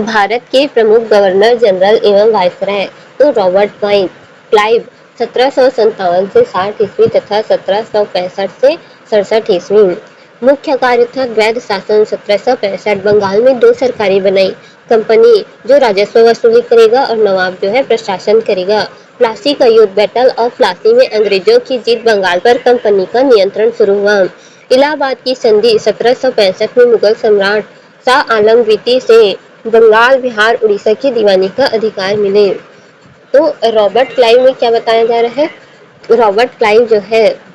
भारत के प्रमुख governor general एवं वायसराय तो रॉबर्ट क्लाइव 1757 से 60 ईस्वी तथा 1765 से 67 ईस्वी। मुख्य कार्य था द्वैध शासन। 1765 बंगाल में दो सरकारी बनाई कंपनी जो राजस्व वसूली करेगा और नवाब जो है प्रशासन करेगा। प्लासी का युद्ध, बैटल ऑफ प्लासी में अंग्रेजों की जीत, बंगाल पर कंपनी का नियंत्रण शुरू हुआ। इलाहाबाद की संधि 1765 में मुगल सम्राट शाह आलम द्वितीय से बंगाल, बिहार, उड़ीसा की दीवानी का अधिकार मिले। तो रॉबर्ट क्लाइव में क्या बताया जा रहा है? रॉबर्ट क्लाइव जो है,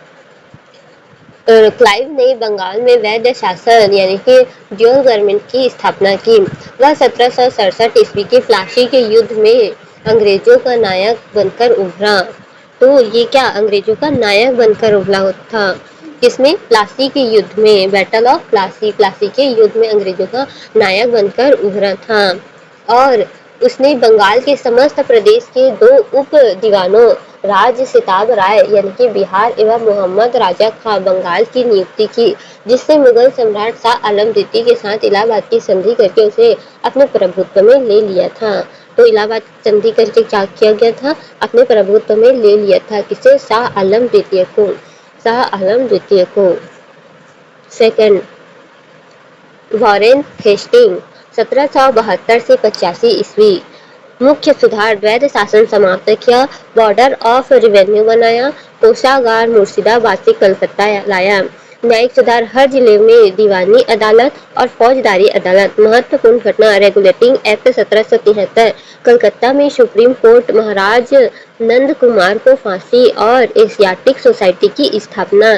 क्लाइव ने बंगाल में वैध शासन यानी कि ड्यूअल गवर्नमेंट की स्थापना की। वह 1767 ईस्वी के प्लासी के युद्ध में अंग्रेजों का नायक बनकर उभरा। तो ये क्या अंग्रेजों का नायक बनकर उभरा था? किसमें? प्लासी के युद्ध में, बैटल ऑफ प्लासी। प्लासी के युद्ध में अंग्रेजों का नायक बनकर उभरा था और उसने बंगाल के समस्त प्रदेश के दो उप दीवानों राज सिताब राय यानी कि बिहार एवं मोहम्मद राजा खां बंगाल की नियुक्ति की, जिससे मुगल सम्राट शाह आलम द्वितीय के साथ इलाहाबाद की संधि करके उसे अपने प्रभुत्व में ले लिया था। तो इलाहाबाद संधि करके क्या किया गया था? अपने प्रभुत्व में ले लिया था। किसे? शाह आलम द्वितीय को। शाह आलम द्वितीय को। सेकंड, वॉरेन हेस्टिंग 1772 से 85 ईस्वी। मुख्य सुधार, द्वैध शासन समाप्त किया, बॉर्डर ऑफ रेवेन्यू बनाया, कोषागार मुर्शिदाबाद से कलकत्ता लाया। न्यायिक सुधार, हर जिले में दीवानी अदालत और फौजदारी अदालत। महत्वपूर्ण घटना, रेगुलेटिंग एक्ट 1773, कलकत्ता में सुप्रीम कोर्ट, महाराज नंद कुमार को फांसी और एशियाटिक सोसाइटी की स्थापना।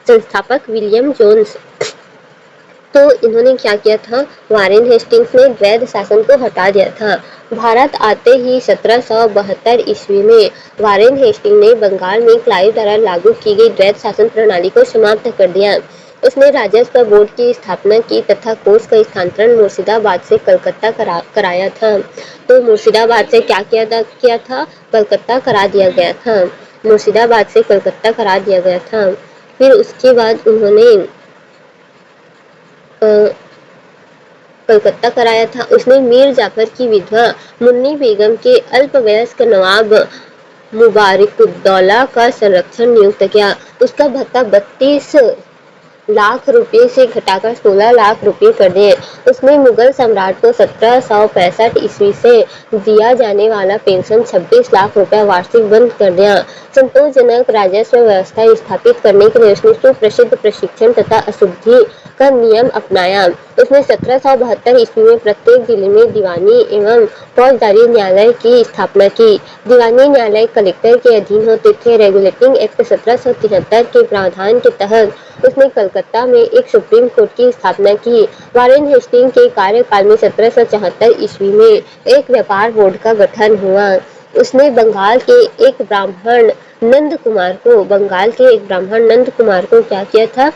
संस्थापक विलियम जोन्स। तो इन्होंने क्या किया था? वारेन हेस्टिंग्स ने द्वैध शासन को हटा दिया था। भारत आते ही 1772 ईस्वी में वारेन हेस्टिंग ने बंगाल में क्लाइव द्वारा लागू की गई द्वैध शासन प्रणाली को समाप्त कर दिया। उसने राजस्व बोर्ड की स्थापना की तथा कोष का स्थानांतरण मुर्शिदाबाद से कलकत्ता कराया था। तो मुर्शिदाबाद से क्या किया था? कलकत्ता करा दिया गया था। मुर्शिदाबाद से कलकत्ता करा दिया गया था। फिर उसके बाद उन्होंने कलकत्ता कराया था। उसने मीर जाफर की विधवा मुन्नी बेगम के अल्पवयस्क नवाब मुबारिकुद्दौला का संरक्षण नियुक्त किया। उसका भत्ता 32 लाख रुपए से घटाकर 16 लाख रुपए कर दिए। उसने मुगल सम्राट को 1765 ईस्वी से दिया जाने वाला पेंशन 26 लाख रुपए वार्षिक बंद कर दिया। संतोषजनक राजस्व व्यवस्था स्थापित करने के लिए उसने सुप्रसिद्ध प्रशिक्षण तथा अशुद्धि का नियम अपनाया। उसने 1772 ईस्वी में प्रत्येक जिले में दीवानी एवं फौजदारी न्यायालय की स्थापना की। दीवानी न्यायालय कलेक्टर के अधीन होते थे। रेगुलेटिंग एक्ट 1773 के प्रावधान के तहत उसने कलकत्ता में एक सुप्रीम कोर्ट की स्थापना की। वारेन हेस्टिंग के कार्यकाल में 1774 ईस्वी में एक व्यापार बोर्ड का गठन हुआ। उसने बंगाल के एक ब्राह्मण नंद कुमार को क्या किया था?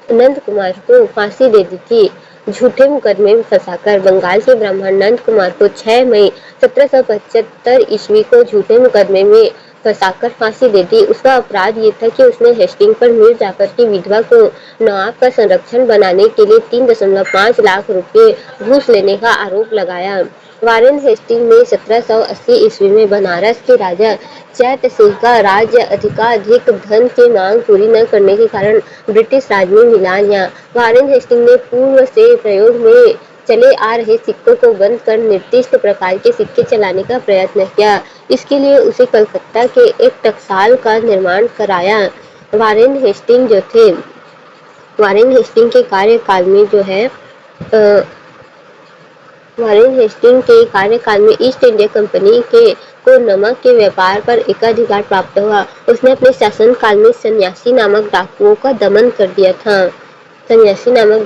नंद कुमार को फांसी दे दी थी। झूठे मुकदमे में फंसाकर बंगाल के ब्राह्मण नंद कुमार को 6 मई 1775 ईस्वी को झूठे मुकदमे में फंसाकर फांसी दे दी। उसका अपराध ये था कि उसने हेस्टिंग पर मीर जाफर की विधवा को नवाब का संरक्षण बनाने के लिए 3.5 लाख रुपए घूस लेने का आरोप लगाया। वारेन हेस्टिंग ने 1780 ईस्वी में बनारस के राजा चैत सिंह का राज्य अधिकाधिक धन की मांग पूरी न करने के कारण ब्रिटिश राज में मिला लिया। वारेन हेस्टिंग ने पूर्व से प्रयोग में चले आ रहे सिक्कों को बंद कर निर्दिष्ट प्रकार के सिक्के चलाने का प्रयत्न किया। इसके लिए उसे कलकत्ता के एक टकसाल का निर्माण कराया। वारेन हेस्टिंग के कार्यकाल में जो है वारेन हेस्टिंग के कार्यकाल में ईस्ट इंडिया कंपनी को नमक के व्यापार पर एकाधिकार प्राप्त हुआ। उसने अपने शासनकाल में सन्यासी नामक डाकुओं का दमन कर दिया था। दमन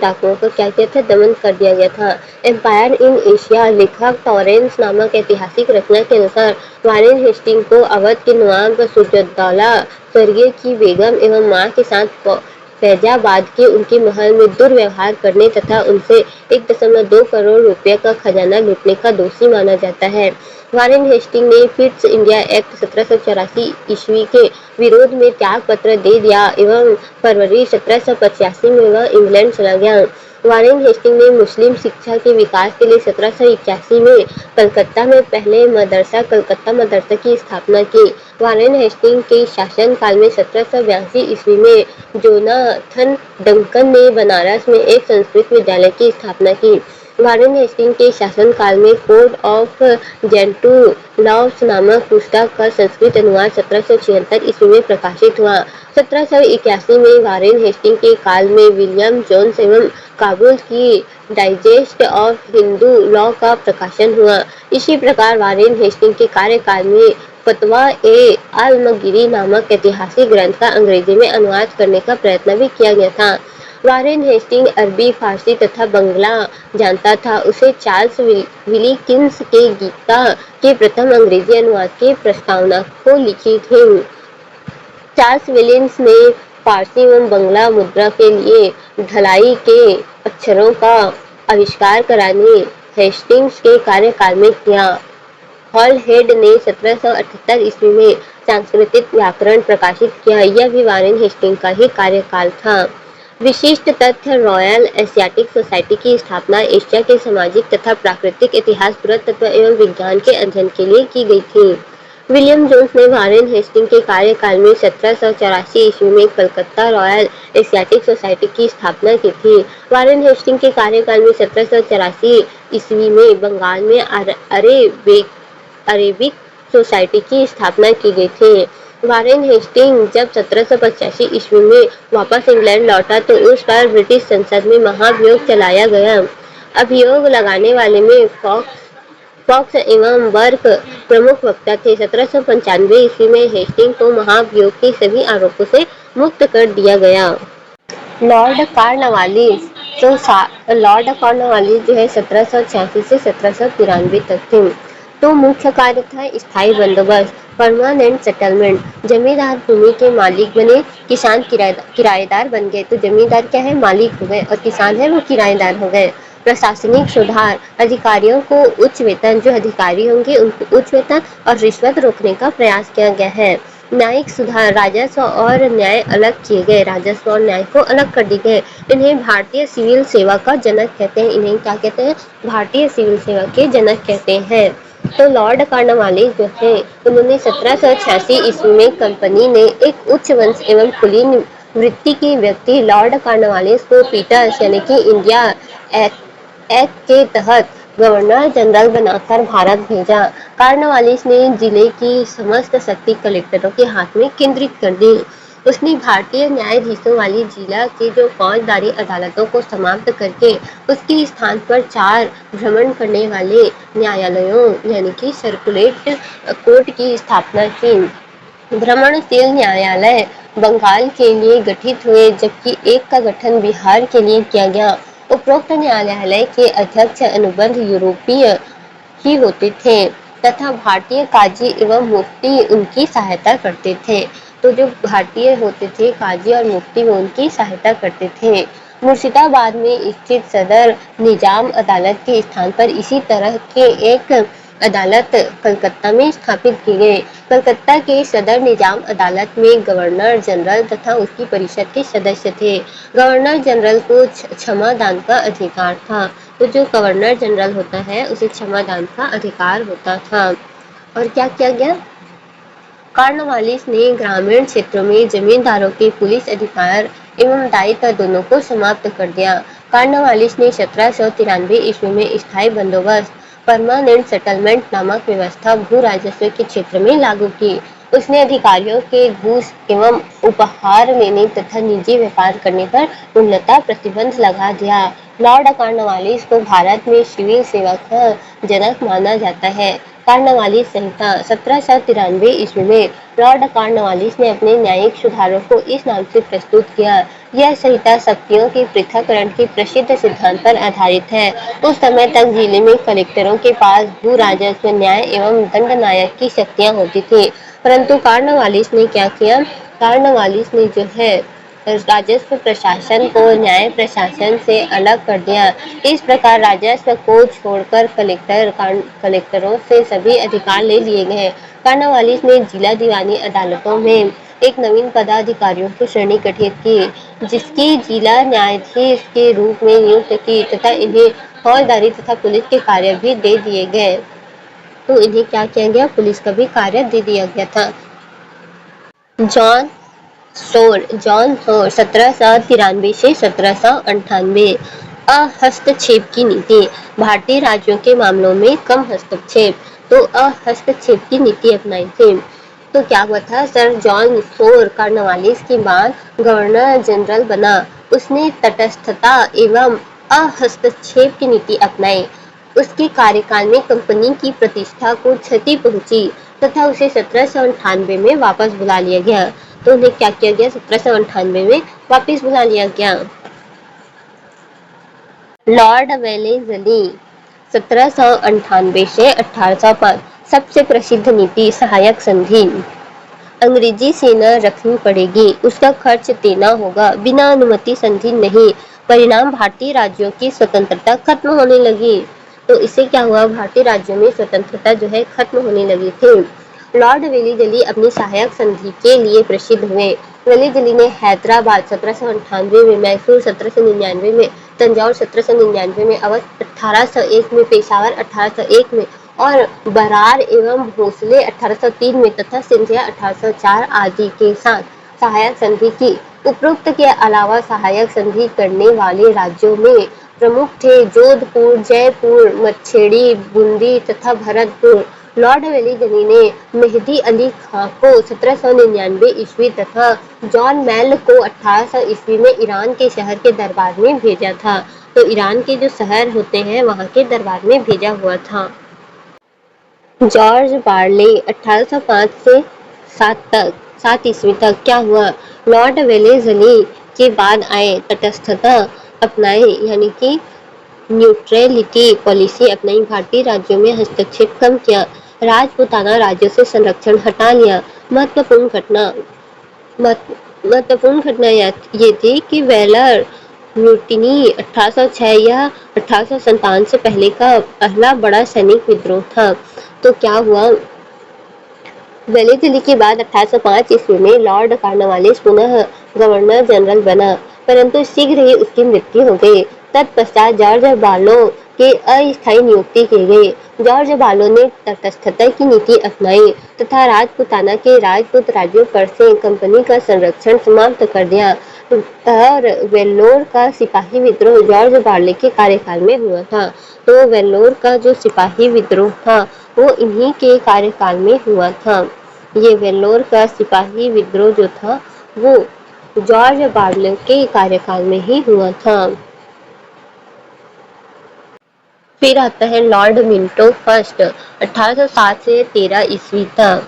कर दिया गया था। एम्पायर इन एशिया, लेखक टॉरेंस नामक ऐतिहासिक रचना के अनुसार वारेन हेस्टिंग को अवध के नवाब सुजउद्दौला स्वर्गीय की बेगम एवं मां के साथ फैजाबाद के उनके महल में दुर्व्यवहार करने तथा उनसे 1.2 करोड़ रुपए का खजाना लूटने का दोषी माना जाता है। वारेन हेस्टिंग ने फिट्स इंडिया एक्ट 1784 ईस्वी के विरोध में त्याग पत्र दे दिया एवं फरवरी 1785 में वह इंग्लैंड चला गया। वारेन हेस्टिंग ने मुस्लिम शिक्षा के विकास के लिए 1781 में कलकत्ता में पहले मदरसा कलकत्ता मदरसा की स्थापना की। वारेन हेस्टिंग के शासनकाल में 1782 ईस्वी में जोनाथन डंकन ने बनारस में एक संस्कृत विद्यालय की स्थापना की। वारेन हेस्टिंग के शासनकाल में कोड ऑफ जेंटू लॉस नामक पुस्तक का संस्कृत अनुवाद 1776 ईस्वी में प्रकाशित हुआ। 1781 में वारेन हेस्टिंग के काल में विलियम जोन्स एवं काबुल की डाइजेस्ट ऑफ हिंदू लॉ का प्रकाशन हुआ। इसी प्रकार वारेन हेस्टिंग के कार्यकाल में फतवा ए आलमगीरी नामक ऐतिहासिक ग्रंथ का अंग्रेजी में अनुवाद करने का प्रयत्न भी किया गया था। वारेन हेस्टिंग अरबी, फारसी तथा बंगला जानता था। उसे चार्ल्स विलिकिंस के गीता के प्रथम अंग्रेजी अनुवाद की प्रस्तावना को लिखी थी। चार्ल्स विलियम्स ने फारसी एवं बंगला मुद्रा के लिए ढलाई के अक्षरों का आविष्कार कराने हेस्टिंग्स के कार्यकाल में किया। हॉलहेड ने 1778 ईस्वी में संस्कृत व्याकरण प्रकाशित किया। यह भी वारेन हेस्टिंग का ही कार्यकाल था। विशिष्ट तथ्य रॉयल एशियाटिक सोसाइटी की स्थापना एशिया के सामाजिक तथा प्राकृतिक इतिहास, पुरातत्व एवं विज्ञान के अध्ययन के लिए की गई थी। विलियम जोन्स ने वारेन हेस्टिंग के कार्यकाल में 1784 ईस्वी में कलकत्ता रॉयल एशियाटिक सोसाइटी की स्थापना की थी। वारेन हेस्टिंग के कार्यकाल में 1784 ईस्वी में बंगाल में अरेबिक सोसाइटी की स्थापना की गई थी। वारेन हेस्टिंग जब 1785 ईस्वी में वापस इंग्लैंड लौटा तो उस पर ब्रिटिश संसद में महाभियोग चलाया गया। अभियोग लगाने वाले में फॉक्स एवं बर्क प्रमुख वक्ता थे। 1795 ईस्वी में हेस्टिंग को महाभियोग के सभी आरोपों से मुक्त कर दिया गया। लॉर्ड कॉर्नवालिस जो है 1786 से 1793 तक थे। तो मुख्य कार्य था स्थायी बंदोबस्त, परमानेंट सेटलमेंट। जमींदार भूमि के मालिक बने, किसान किराएदार बन गए। तो जमींदार क्या है, मालिक हो गए, और किसान है वो किराएदार हो गए। प्रशासनिक सुधार, अधिकारियों को उच्च वेतन, जो अधिकारी होंगे उनको उच्च वेतन और रिश्वत रोकने का प्रयास किया गया है। न्यायिक सुधार, राजस्व और न्याय अलग किए गए, राजस्व और न्याय को अलग कर दिए गए। इन्हें भारतीय सिविल सेवा का जनक कहते हैं। इन्हें क्या कहते हैं, भारतीय सिविल सेवा के जनक कहते हैं। तो लॉर्ड कॉर्नवालिस जो थे उन्होंने 1786 ईस्वी में कंपनी ने एक उच्च वंश एवं कुलीन वृत्ति के व्यक्ति लॉर्ड कॉर्नवालिस को पीटर्स यानी कि इंडिया एक्ट के तहत गवर्नर जनरल बनाकर भारत भेजा। कॉर्नवालिस ने जिले की समस्त शक्ति कलेक्टरों के हाथ में केंद्रित कर दी। उसने भारतीय न्यायाधीशों वाली जिला के जो फौजदारी अदालतों को समाप्त करके उसके स्थान पर 4 भ्रमण करने वाले न्यायालयों यानी कि सर्कुलेट कोर्ट की स्थापना की। भ्रमणशील न्यायालय बंगाल के लिए गठित हुए, जबकि एक का गठन बिहार के लिए किया गया। उपरोक्त न्यायालय के अध्यक्ष अनुबंध यूरोपीय ही होते थे तथा भारतीय काजी एवं मुफ्ती उनकी सहायता करते थे। तो जो भारतीय होते थे काजी और मुफ्ती वो उनकी सहायता करते थे। मुर्शिदाबाद में स्थित सदर निजाम अदालत के स्थान पर इसी तरह के एक अदालत कलकत्ता में स्थापित की गई। कलकत्ता के सदर निजाम अदालत में गवर्नर जनरल तथा उसकी परिषद के सदस्य थे। गवर्नर जनरल को क्षमा दान का अधिकार था। तो जो गवर्नर जनरल होता है उसे क्षमा दान का अधिकार होता था। और क्या किया गया, कॉर्नवालिस ने ग्रामीण क्षेत्रों में जमींदारों के पुलिस अधिकार एवं दायित्व दोनों को समाप्त कर दिया। कॉर्नवालिस ने 1793 ईस्वी में स्थायी बंदोबस्त परमानेंट सेटलमेंट नामक व्यवस्था भू राजस्व के क्षेत्र में लागू की। उसने अधिकारियों के घूस एवं उपहार लेने तथा निजी व्यापार करने पर पूर्णतः प्रतिबंध लगा दिया। लॉर्ड कॉर्नवालिस को भारत में सिविल सेवा का जनक माना जाता है। कॉर्नवालिस संहिता 1793 ईस्वी में लॉर्ड कॉर्नवालिस ने अपने न्यायिक सुधारों को इस नाम से प्रस्तुत किया। यह संहिता शक्तियों के पृथक्करण के प्रसिद्ध सिद्धांत पर आधारित है। उस समय तक जिले में कलेक्टरों के पास भू राजस्व, न्याय एवं दंड नायक की शक्तियां होती थी, परंतु कॉर्नवालिस ने क्या किया, कॉर्नवालिस ने जो है राजस्व प्रशासन को न्याय प्रशासन से अलग कर दिया। इस प्रकार राजस्व को छोड़कर कलेक्टरों से सभी अधिकार ले लिए गए। कॉर्नवालिस ने जिला दीवानी अदालतों में एक नवीन पदाधिकारियों की श्रेणी गठित की। जिसकी जिला न्यायाधीश के रूप में नियुक्त की तथा इन्हें फौजदारी तथा पुलिस के कार्य भी दे दिए गए। तो इन्हें क्या किया गया, पुलिस का भी कार्य दे दिया गया था। जॉन सोर 1793 से 1798। हस्तक्षेप की नीति, भारतीय राज्यों के मामलों में कम हस्तक्षेप, तो हस्तक्षेप की नीति अपनाई थी। तो क्या हुआ था, सर जॉन सोर कॉर्नवालिस के बाद गवर्नर जनरल बना। उसने तटस्थता एवं हस्तक्षेप की नीति अपनाई। उसके कार्यकाल में कंपनी की प्रतिष्ठा को क्षति पहुंची तथा उसे 1798 में वापस बुला लिया गया। तो उन्हें क्या किया गया, 1798 में वापस बुला लिया गया। लॉर्ड वेलेस्ली 1798 से 1805। सबसे प्रसिद्ध नीति सहायक संधि। अंग्रेजी सेना रखनी पड़ेगी, उसका खर्च देना होगा, बिना अनुमति संधि नहीं। परिणाम भारतीय राज्यों की स्वतंत्रता खत्म होने लगी। तो इससे क्या हुआ, भारतीय राज्यों में स्वतंत्रता जो है खत्म होने लगी थी। लॉर्ड वेलेस्ली अपनी सहायक संधि के लिए प्रसिद्ध हुए। वेलेस्ली ने हैदराबाद 1798 में, मैसूर 1799 में, तंजौर 1799 में, अवध 1801 में, पेशावर 1801 में और बरार एवं भोसले 1803 में तथा सिंधिया 1804 आदि के साथ सहायक संधि की। उपरोक्त के अलावा सहायक संधि करने वाले राज्यों में प्रमुख थे जोधपुर, जयपुर, मच्छेड़ी, बूंदी तथा भरतपुर। लॉर्ड वेलेस्ली ने मेहदी अली खां को 1799 ईस्वी तथा जॉन मेल को 1800 ईस्वी में ईरान के शहर के दरबार में भेजा था। तो ईरान के जो शहर होते हैं वहाँ के दरबार में भेजा हुआ था। जॉर्ज बार्ले 1805 से 7 ईस्वी तक क्या हुआ, लॉर्ड वेलेस्ली के बाद आए, तटस्थता अपनाए यानी कि न्यूट्रलिटी पॉलिसी अपनाई, भारतीय राज्यों में हस्तक्षेप कम किया, राजपूताना राज्यों से संरक्षण हटा लिया। महत्वपूर्ण घटना ये थी कि वेलर म्यूटिनी 1806 या 1857 से पहले का पहला बड़ा सैनिक विद्रोह था। तो क्या हुआ, वेलेस्ली के बाद 1805 ईस्वी में लॉर्ड कॉर्नवालिस पुनः गवर्नर जनरल बना, परंतु शीघ्र ही उसकी मृत्यु हो गई। तत्पश्चात जॉर्ज बालो के अस्थायी नियुक्ति की गई। जॉर्ज बालो ने तटस्थता की नीति अपनाई तथा राजपूताना के राजपूत राज्यों पर से कंपनी का संरक्षण समाप्त कर दिया। और वेल्लोर का सिपाही विद्रोह जॉर्ज बार्ले के कार्यकाल में हुआ था। तो वेल्लोर का जो सिपाही विद्रोह था वो इन्हीं के कार्यकाल में हुआ था। ये वेल्लोर का सिपाही विद्रोह जो था वो जॉर्ज बार्ले के कार्यकाल में ही हुआ था। फिर आता है लॉर्ड मिंटो फर्स्ट 1807 से 13 ईस्वी तक।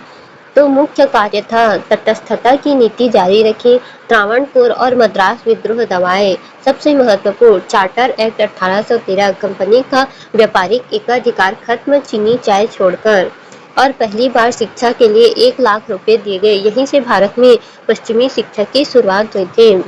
तो मुख्य कार्य था तटस्थता की नीति जारी रखी, त्रावणकोर और मद्रास विद्रोह दबाए। सबसे महत्वपूर्ण चार्टर एक्ट 1813, कंपनी का व्यापारिक एकाधिकार खत्म, चीनी चाय छोड़कर। और पहली बार शिक्षा के लिए 1 लाख रुपए दिए गए। यहीं से भारत में पश्चिमी शिक्षा की शुरुआत हुई थी।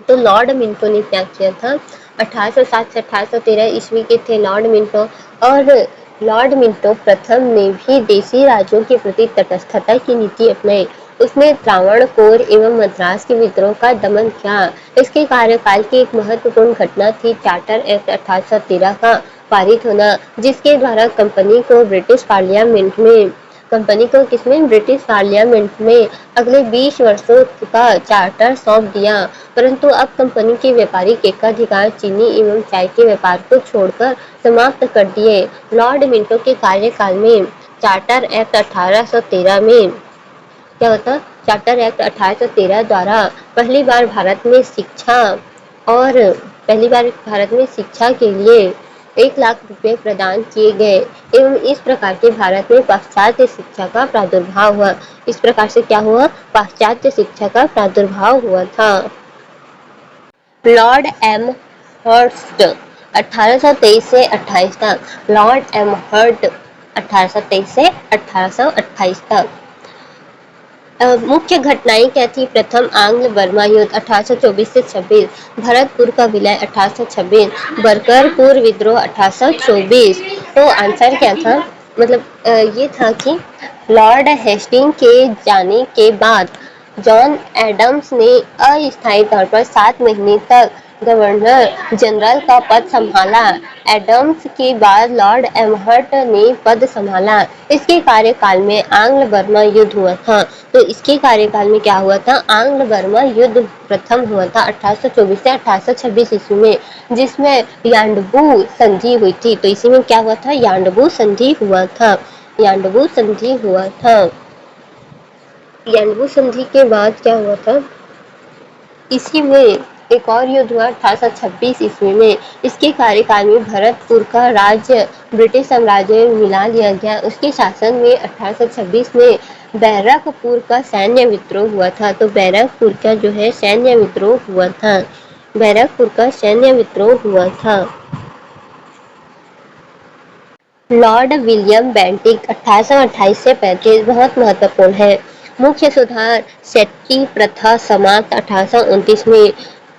तो लॉर्ड मिंटो ने क्या किया था, 1807 से 1813 ईस्वी के थे लॉर्ड मिंटो। और लॉर्ड मिंटो प्रथम ने भी देशी राज्यों के प्रति तटस्थता की नीति अपनाई। उसने त्रावणकोर एवं मद्रास के विद्रोह का दमन किया। इसके कार्यकाल की एक महत्वपूर्ण घटना थी चार्टर एक्ट 1813 का पारित होना, जिसके द्वारा कंपनी को ब्रिटिश पार्लियामेंट में अगले 20 वर्षों का चार्टर सौंप दिया। परंतु अब कंपनी के व्यापारिक एकाधिकार चीनी एवं चाय के व्यापार को छोड़कर समाप्त कर दिए। लॉर्ड मिंटो के कार्यकाल में चार्टर एक्ट 1813 में क्या होता, चार्टर एक्ट 1813 द्वारा पहली बार भारत में शिक्षा के लिए 1 लाख रुपए प्रदान किए गए एवं इस प्रकार के भारत में पाश्चात्य शिक्षा का प्रादुर्भाव हुआ। इस प्रकार से क्या हुआ, पाश्चात्य शिक्षा का प्रादुर्भाव हुआ था। लॉर्ड एम हर्स्ट 1823 से 28 तक। लॉर्ड एम हर्स्ट 1823 से 1828 तक। मुख्य घटनाएं क्या थी, प्रथम आंग्ल बर्मा युद्ध 1824 से 26, भरतपुर का विलय 1826, बरकरपुर विद्रोह 1824। तो आंसर क्या था, मतलब ये था कि लॉर्ड हेस्टिंग के जाने के बाद जॉन एडम्स ने अस्थायी तौर पर 7 महीने तक गवर्नर जनरल का पद संभाला। एडम्स के बाद लॉर्ड एमहर्ट ने पद संभाला। इसके कार्यकाल में आंग्ल बर्मा युद्ध हुआ था। तो इसके कार्यकाल में क्या हुआ था? आंग्ल बर्मा युद्ध प्रथम हुआ था 1824 से 1826 ईस्वी में, जिसमें यांडबू संधि हुई थी। तो इसी में क्या हुआ था? यांडबू संधि हुआ था। यांडबू संधि हुआ था। यांडबू संधि के बाद क्या हुआ था? इसी में एक और युद्ध हुआ 1826 ईस्वी में। इसके कार्यकाल में भरतपुर का राज्य ब्रिटिश साम्राज्य में मिला लिया गया। उसके शासन में 1826 में बैरकपुर का सैन्य विद्रोह हुआ था। तो बैरकपुर का जो है सैन्य विद्रोह हुआ था। बैरकपुर का सैन्य विद्रोह हुआ था। लॉर्ड विलियम बेंटिक 1828 से 35 बहुत महत्वपूर्ण है। मुख्य सुधार: सेट्टी प्रथा समाप्त 1829 में।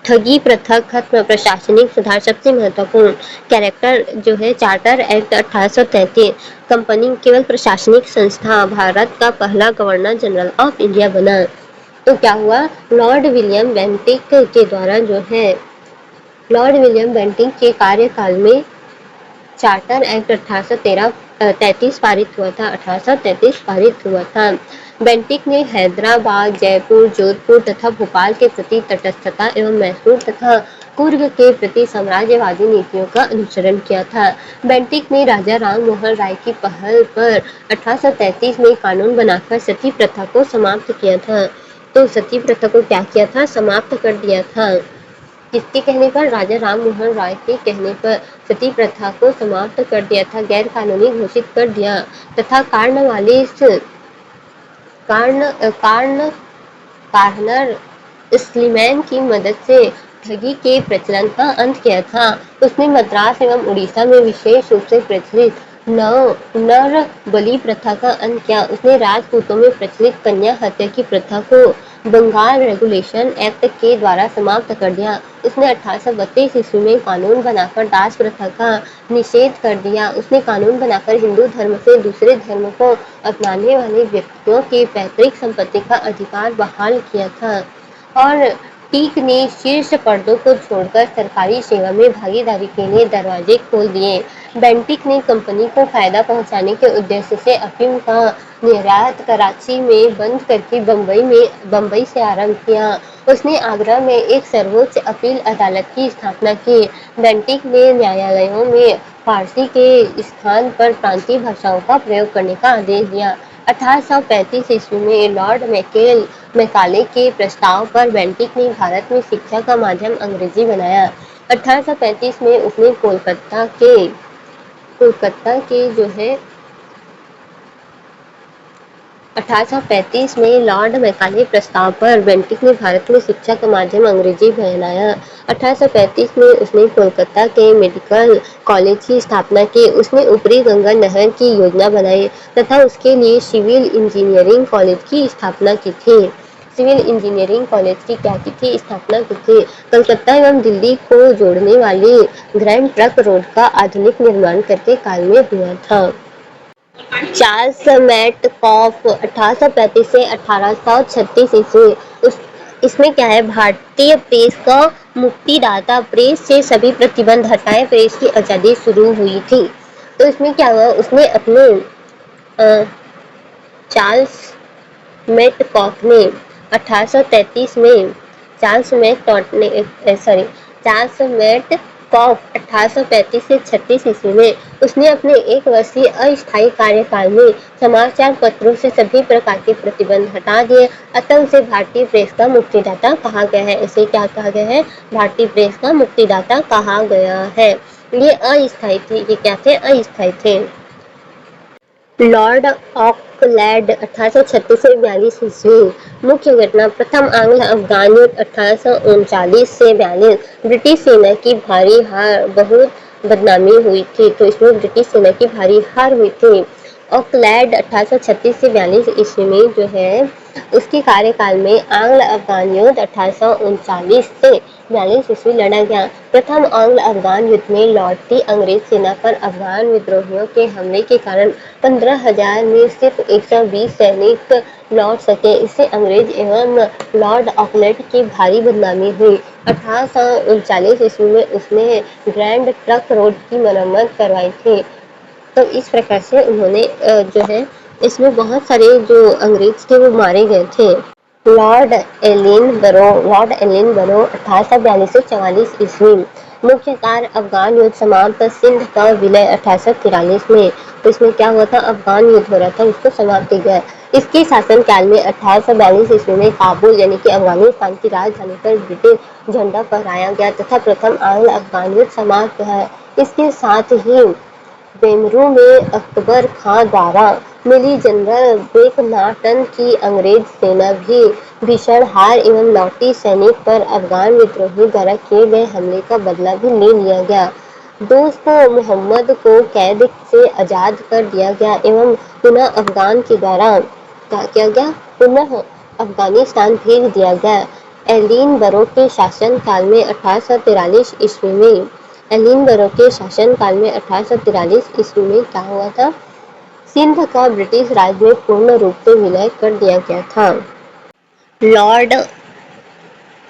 ठगी प्रथा खत्म। प्रशासनिक सुधार सबसे महत्वपूर्ण। कैरेक्टर जो है चार्टर एक्ट 1833। कंपनी केवल प्रशासनिक संस्था। भारत का पहला गवर्नर जनरल ऑफ इंडिया बना। तो क्या हुआ? लॉर्ड विलियम बेंटिक के द्वारा जो है लॉर्ड विलियम बेंटिक के कार्यकाल में चार्टर एक्ट 1833 पारित हुआ था। 1833 पारित हुआ था। बेंटिक ने हैदराबाद, जयपुर, जोधपुर तथा भोपाल के प्रति तटस्थता एवं मैसूर तथा कुर्ग के प्रति साम्राज्यवादी नीतियों का अनुसरण किया था। बेंटिक ने राजा राम मोहन राय की पहल पर 1833 में कानून बनाकर सती प्रथा को समाप्त किया था। तो सती प्रथा को क्या किया था? समाप्त कर दिया था। किसके कहने पर? राजा राम मोहन राय के कहने पर सती प्रथा को समाप्त कर दिया था, गैर कानूनी घोषित कर दिया तथा कार्नर स्लीमैन की मदद से ठगी के प्रचलन का अंत किया था। उसने मद्रास एवं उड़ीसा में विशेष रूप से प्रचलित नर बलि प्रथा का अंत किया। उसने राजपूतों में प्रचलित कन्या हत्या की प्रथा को बंगाल रेगुलेशन एक्ट के द्वारा समाप्त कर दिया। उसने 1832 ईस्वी में कानून बनाकर दास प्रथा का निषेध कर दिया। उसने कानून बनाकर हिंदू धर्म से दूसरे धर्म को अपनाने वाले व्यक्तियों की पैतृक संपत्ति का अधिकार बहाल किया था। और टीक ने शीर्ष पर्दों को छोड़कर सरकारी सेवा में भागीदारी के लिए दरवाजे खोल दिए। बेंटिक ने कंपनी को फायदा पहुंचाने के उद्देश्य से अफीम का निर्यात कराची में बंद करके बम्बई से आरंभ किया। उसने आगरा में एक सर्वोच्च अपील अदालत की स्थापना की। बेंटिक ने न्यायालयों में फारसी के स्थान पर प्रांतीय भाषाओं का प्रयोग करने का आदेश दिया। 1835 ईस्वी में लॉर्ड मैकाले के प्रस्ताव पर बेंटिक ने भारत में शिक्षा का माध्यम अंग्रेजी बनाया। 1835 में उसने कोलकाता के जो है 1835 में लॉर्ड मैकाले प्रस्ताव पर बेंटिक ने भारत में शिक्षा का माध्यम अंग्रेजी बनाया। 1835 में उसने कोलकाता के मेडिकल कॉलेज की स्थापना की। उसने ऊपरी गंगा नहर की योजना बनाई तथा उसके लिए सिविल इंजीनियरिंग कॉलेज की स्थापना की थी। सिविल इंजीनियरिंग कॉलेज की क्या की थी? स्थापना की थी। कलकत्ता एवं दिल्ली को जोड़ने वाली ग्रैंड ट्रंक रोड का आधुनिक निर्माण करके काल में हुआ था। चार्ल्स मेटकॉफ 1835 से 1836 ईस्वी। इसमें क्या है? भारतीय प्रेस का मुक्तिदाता। प्रेस से सभी प्रतिबंध हटाए, प्रेस की आज़ादी शुरू हुई थी। तो इसमें क्या हुआ? उसने अपने चार्ल्स मेटकॉफ ने 1833 में चार्ल्स मेटकॉफ 1835 से 36 ईस्वी में उसने अपने 1 वर्षीय अस्थायी कार्यकाल में समाचार पत्रों से सभी प्रकार के प्रतिबंध हटा दिए। अतः उसे भारतीय प्रेस का मुक्तिदाता कहा गया है। इसे क्या कहा गया है? भारतीय प्रेस का मुक्तिदाता कहा गया है। ये अस्थायी थे। ये क्या थे? अस्थायी थे। लॉर्ड ऑकलैंड 1836 से 42 ईस्वी। मुख्य घटना: प्रथम आंग्ल अफगान युद्ध 1839 से 42। ब्रिटिश सेना की भारी हार, बहुत बदनामी हुई थी। तो इसमें ब्रिटिश सेना की भारी हार हुई थी। ऑकलैंड 1836 से 42 ईस्वी में जो है उसके कार्यकाल में आंग्ल अफगान युद्ध 1839 से 1842 ईस्वी लड़ा गया। प्रथम आंग्ल अफगान युद्ध में लौटती अंग्रेज सेना पर अफगान विद्रोहियों के हमले के कारण 15,000 में सिर्फ 120 सैनिक लौट सके। इससे अंग्रेज एवं लॉर्ड ऑकलैंड की भारी बदनामी हुई। 1839 ईस्वी में उसने ग्रैंड ट्रंक रोड की मरम्मत करवाई थी। तो इस प्रकार से उन्होंने जो है इसमें बहुत सारे जो अंग्रेज थे वो मारे गए थे। लॉर्ड एलिनबरो 1842 से 44 ईस्वी। मुख्य कार्य अफगान युद्ध समाप्त, सिंध का विलय 1843 में। तो इसमें क्या हुआ था, अफगान युद्ध हो रहा था, उसको समाप्ति किया। इसके शासनकाल में 1842 ईस्वी में काबुल यानी कि अफगानिस्तान की राजधानी पर ब्रिटिश झंडा फहराया गया तथा प्रथम आंग्ल अफगान युद्ध समाप्त है। इसके साथ ही बेमरू में अकबर खां द्वारा मिली जनरल मेकनाटन की अंग्रेज सेना भी भीषण हार एवं लौटी सैनिक पर अफगान विद्रोहियों द्वारा किए गए हमले का बदला भी ले लिया गया। दोस्त मोहम्मद को कैद से आजाद कर दिया गया एवं पुनः अफगान के द्वारा क्या किया गया, पुनः अफगानिस्तान भेज दिया गया। एलिनबरो के शासनकाल में 1843 ईस्वी में एलिनबरो के शासनकाल में 1843 ईस्वी में क्या हुआ था, सिंध का ब्रिटिश राज में पूर्ण रूप से विलय कर दिया गया था। लॉर्ड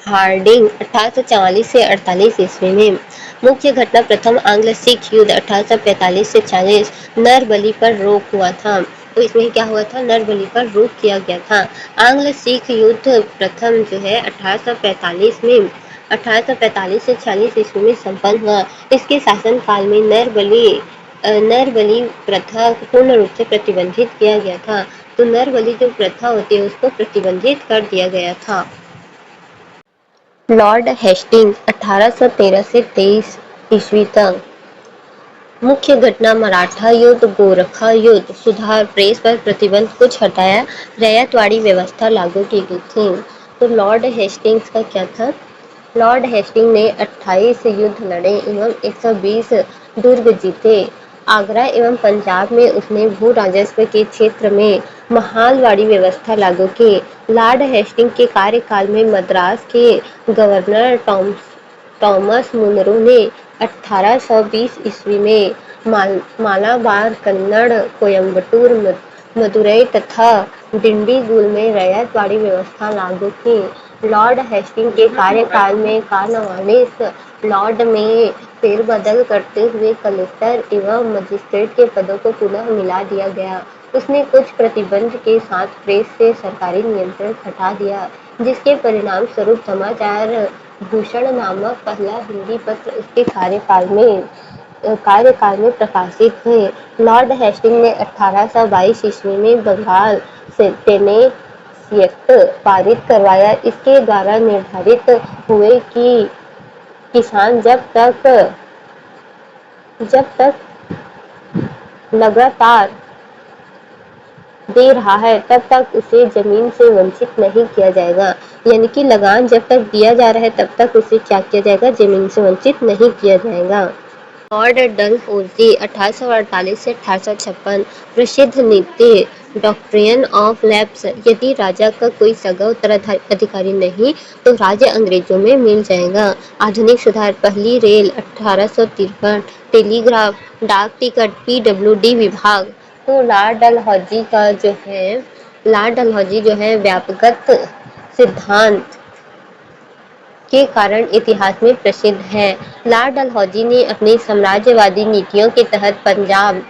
हार्डिंग 1844 से 48 ईस्वी में। मुख्य घटना प्रथम आंग्ल सिख युद्ध 1845 से 40, नरबली पर रोक हुआ था। तो इसमें क्या हुआ था, नरबली पर रोक किया गया था। आंग्ल सिख युद्ध प्रथम जो है 1845 में 1845 से 40 ईस्वी में संपन्न हुआ। इसके शासनकाल में नरबली प्रथा पूर्ण रूप से प्रतिबंधित किया गया था। तो नरबली जो प्रथा होती है उसको प्रतिबंधित कर दिया गया था। लॉर्ड हेस्टिंग्स 1813 से 23 ईस्वी तक। मुख्य घटना मराठा युद्ध, गोरखा युद्ध, सुधार, प्रेस पर प्रतिबंध कुछ हटाया, रैयतवाड़ी व्यवस्था लागू की गई थी। तो लॉर्ड हेस्टिंग्स का क्या था, लॉर्ड हेस्टिंग ने 28 युद्ध लड़े एवं 120 दुर्ग जीते। आगरा एवं पंजाब में उसने भू राजस्व के क्षेत्र में महालवाड़ी व्यवस्था लागू की। लॉर्ड हेस्टिंग के कार्यकाल में मद्रास के गवर्नर टॉमस मुनरो ने 1820 ईस्वी में मालाबार, कन्नड़, कोयम्बटूर, मदुरई तथा डिंडीगुल में रैयतवाड़ी व्यवस्था लागू की। लॉर्ड हेस्टिंग के कार्यकाल में कॉर्नवालिस लॉर्ड में फेरबदल करते हुए कलेक्टर एवं मजिस्ट्रेट के पदों को पुनः मिला दिया गया। उसने कुछ प्रतिबंध के साथ प्रेस से सरकारी नियंत्रण हटा दिया, जिसके परिणाम स्वरूप समाचार भूषण नामक पहला हिंदी पत्र उसके कार्यकाल में प्रकाशित हुए। लॉर्ड हेस्टिंग ने 1822 ईस्वी में बंगाल टेनेंस एक्ट पारित करवाया। इसके द्वारा निर्धारित हुए कि किसान जब तक लगातार दे रहा है तब तक उसे जमीन से वंचित नहीं किया जाएगा। यानी कि लगान जब तक दिया जा रहा है तब तक उसे क्या किया जाएगा, जमीन से वंचित नहीं किया जाएगा। लॉर्ड डलहौजी 1848 से 1856। प्रसिद्ध नीति डॉक्ट्रिन ऑफ लैप्स। यदि राजा का कोई सगा उत्तराधिकारी नहीं तो राज्य अंग्रेजों में मिल जाएगा। आधुनिक सुधार, पहली रेल 1853, टेलीग्राफ, डाक टिकट, PWD विभाग। तो लॉर्ड डलहौजी जो है व्यापकत सिद्धांत के कारण इतिहास में प्रसिद्ध है। लॉर्ड डलहौजी ने अपनी साम्राज्यवादी नीतियों के तहत पंजाब,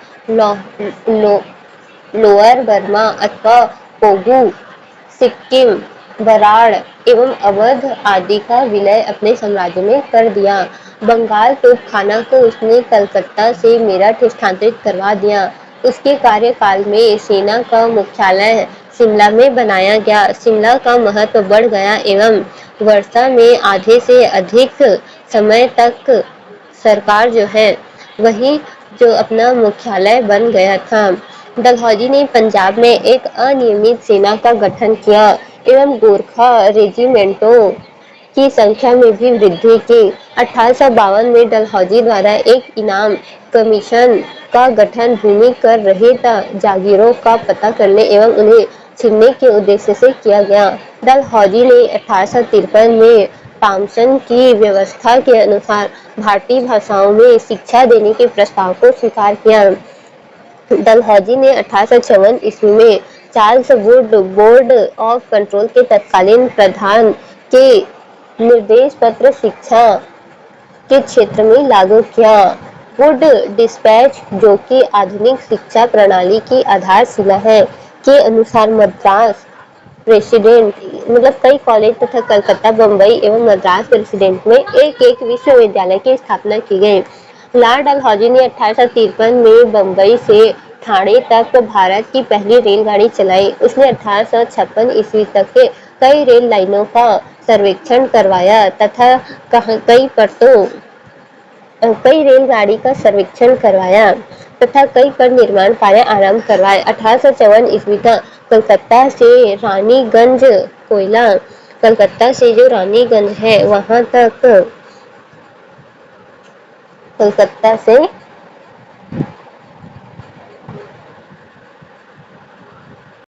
लोअर बर्मा अथवा कोगू, सिक्किम, बराड़ एवं अवध आदि का विलय अपने साम्राज्य में कर दिया। बंगाल तोपखाना को उसने कलकत्ता से मेरठ स्थानांतरित करवा दिया। उसके कार्यकाल में सेना का मुख्यालय शिमला में बनाया गया। शिमला का महत्व बढ़ गया एवं वर्षा में आधे से अधिक समय तक सरकार जो है वही जो अपना मुख्यालय बन गया था। डलहौजी ने पंजाब में एक अनियमित सेना का गठन किया एवं गोरखा रेजिमेंटों की संख्या में भी वृद्धि की। 1852 में डलहौजी द्वारा एक इनाम कमीशन का गठन भूमि कर रहे जागीरों का पता करने एवं उन्हें छीनने के उद्देश्य से किया गया। डलहौजी ने 1853 में थॉमसन की व्यवस्था के अनुसार भारतीय भाषाओं में शिक्षा देने के प्रस्ताव को स्वीकार किया। डलहौजी ने 1856 ईस्वी में Charles Wood board of control के तत्कालीन प्रधान के निर्देश पत्र शिक्षा के क्षेत्र में लागू किया। वुड डिस्पैच, जो कि आधुनिक शिक्षा प्रणाली की आधारशिला है, के अनुसार मद्रास प्रेसिडेंट कई कॉलेज तथा कलकत्ता, बम्बई एवं मद्रास प्रेसिडेंट में एक एक विश्वविद्यालय की स्थापना की गई। लॉर्ड डलहौजी ने 1853 में बम्बई से ठाणे तक भारत की पहली रेलगाड़ी चलाई। उसने 1856 ईस्वी तक के कई रेल लाइनों का सर्वेक्षण करवाया तथा कई रेलगाड़ी का सर्वेक्षण करवाया तथा कई पर निर्माण कार्य आरंभ करवाए। 1854 ईस्वी तक कलकत्ता से रानीगंज कोयला, कलकत्ता से जो रानीगंज है वहां तक, कलकत्ता से